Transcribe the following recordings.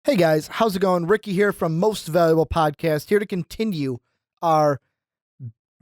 Hey guys, how's it going? Ricky here from Most Valuable Podcast, here to continue our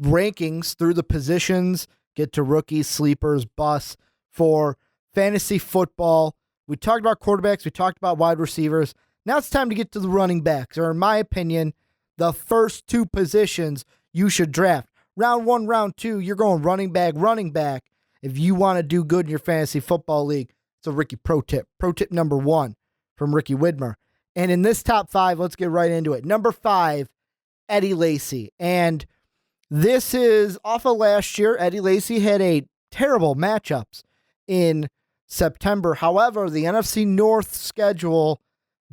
rankings through the positions, get to rookies, sleepers, busts for fantasy football. We talked about quarterbacks, we talked about wide receivers. Now it's time to get to the running backs, or in my opinion, the first two positions you should draft. Round one, round two, you're going running back. If you want to do good in your fantasy football league, it's a Ricky pro tip. Pro tip number one from Ricky Widmer. And in this top five, let's get right into it. Number 5, Eddie Lacy. And this is off of last year. Eddie Lacy had a terrible matchups in September. However, the NFC North schedule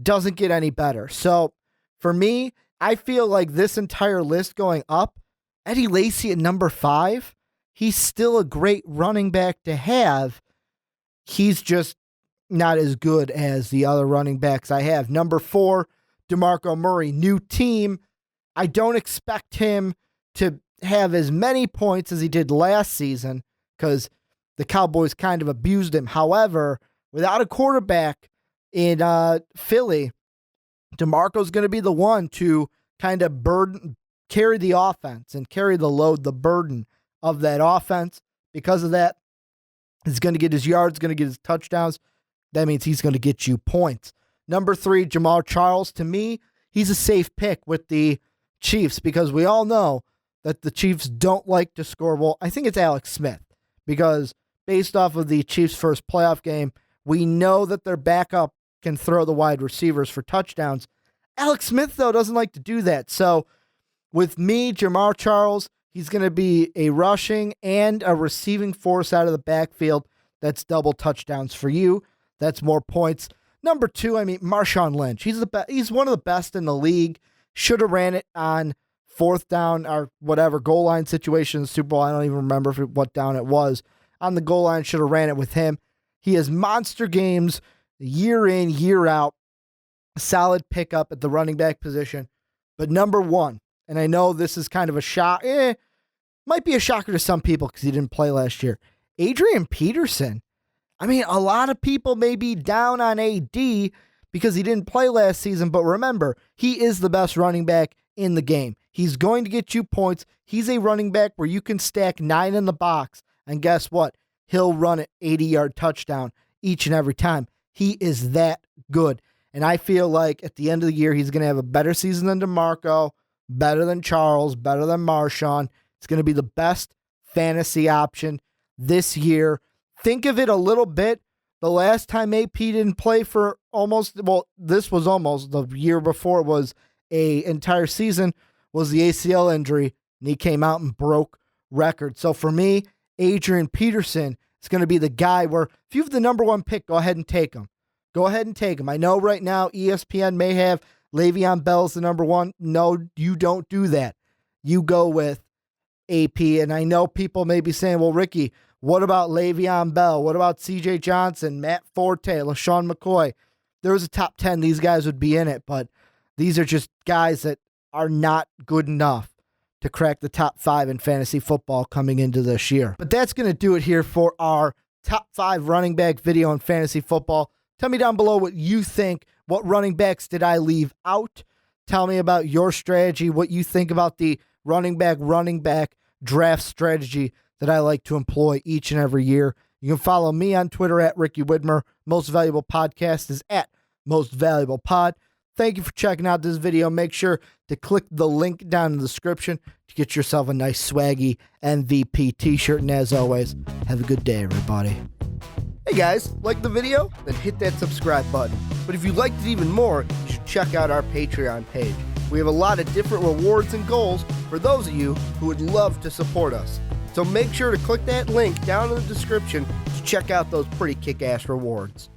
doesn't get any better. So for me, I feel like this entire list going up, Eddie Lacy at number 5, he's still a great running back to have. He's just not as good as the other running backs I have. Number 4, DeMarco Murray, new team. I don't expect him to have as many points as he did last season because the Cowboys kind of abused him. However, without a quarterback in Philly, DeMarco's going to be the one to kind of carry the offense and carry the load, the burden of that offense. Because of that, he's going to get his yards, going to get his touchdowns. That means he's going to get you points. Number 3, Jamaal Charles. To me, he's a safe pick with the Chiefs because we all know that the Chiefs don't like to score. Well, I think it's Alex Smith because based off of the Chiefs' first playoff game, we know that their backup can throw the wide receivers for touchdowns. Alex Smith, though, doesn't like to do that. So with me, Jamaal Charles, he's going to be a rushing and a receiving force out of the backfield. That's double touchdowns for you. That's more points. Number 2, Marshawn Lynch. He's one of the best in the league. Should have ran it on fourth down or whatever, goal line situation in the Super Bowl. I don't even remember what down it was. On the goal line, should have ran it with him. He has monster games year in, year out. Solid pickup at the running back position. But number 1, and I know this is kind of a shock. Might be a shocker to some people because he didn't play last year. Adrian Peterson. A lot of people may be down on AD because he didn't play last season, but remember, he is the best running back in the game. He's going to get you points. He's a running back where you can stack 9 in the box, and guess what? He'll run an 80-yard touchdown each and every time. He is that good, and I feel like at the end of the year, he's going to have a better season than DeMarco, better than Charles, better than Marshawn. It's going to be the best fantasy option this year. Think of it a little bit. The last time AP didn't play for this was almost the year before it was a entire season, was the ACL injury, and he came out and broke records. So for me, Adrian Peterson is going to be the guy where if you have the number 1 pick, go ahead and take him. Go ahead and take him. I know right now ESPN may have Le'Veon Bell as the number 1. No, you don't do that. You go with AP, and I know people may be saying, well, Ricky, what about Le'Veon Bell? What about CJ Johnson, Matt Forte, LaShawn McCoy? There was a top 10. These guys would be in it, but these are just guys that are not good enough to crack the top 5 in fantasy football coming into this year. But that's going to do it here for our top 5 running back video in fantasy football. Tell me down below what you think. What running backs did I leave out? Tell me about your strategy, what you think about the running back draft strategy that I like to employ each and every year. You can follow me on Twitter at Ricky Widmer. Most Valuable Podcast is at Most Valuable Pod. Thank you for checking out this video. Make sure to click the link down in the description to get yourself a nice swaggy MVP t-shirt. And as always, have a good day, everybody. Hey guys, like the video? Then hit that subscribe button. But if you liked it even more, you should check out our Patreon page. We have a lot of different rewards and goals for those of you who would love to support us. So make sure to click that link down in the description to check out those pretty kick-ass rewards.